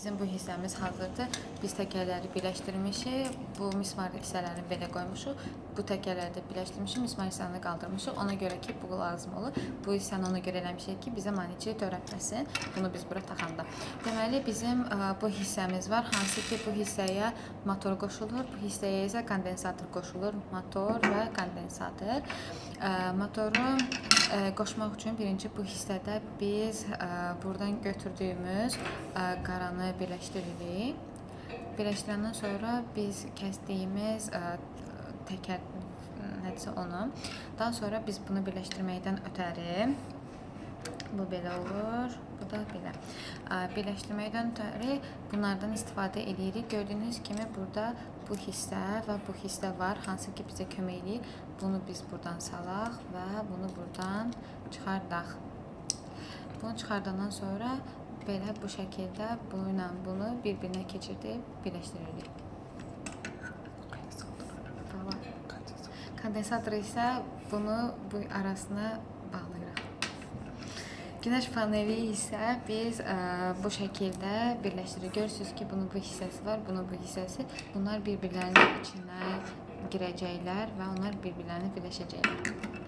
bizim bu hissəmiz hazırdır. Biz təkərləri birləşdirmişik. Bu mismar hissələrini belə qoymuşuq. Bu təkərləri də birləşdirmişik. Mismar hissəni qaldırmışıq. Ona görə ki, bu lazım olur. Bu hissəni ona görə eləmişik ki, bizə maniçi törətməsin. Bunu biz bura taxanda. Deməli, bizim bu hissəmiz var. Hansı ki, bu hissəyə motor qoşulur. Bu hissəyə isə kondensator qoşulur. Motor və kondensator. Motoru qoşmaq üçün birinci bu hissədə biz buradan götürdüyümüz qaranı birləşdiririk. Birləşdirəndən sonra biz kəsdiyimiz təkər nədirsə onu. Daha sonra biz bunu birləşdirməkdən ötəri bu belə olur, bu da belə. Birləşdirməkdən ötəri bunlardan istifadə edirik. Gördüyünüz kimi burada bu hissə və bu hissə var, hansı ki bizə kömək edir. Bunu biz buradan salaq və bunu buradan çıxardaq. Bunu çıxardandan sonra belə bu şəkildə bununla bunu bir-birinə keçirdib birləşdiririk. Kondensator isə bunu bu arasına bağlayırıq. Günəş paneli isə biz bu şəkildə birləşdiririk. Görürsünüz ki, bunun bu hissəsi var, bunun bu hissəsi. Bunlar bir-birlərinin içinə girəcəklər və onlar bir-birlərinə birləşəcəklər.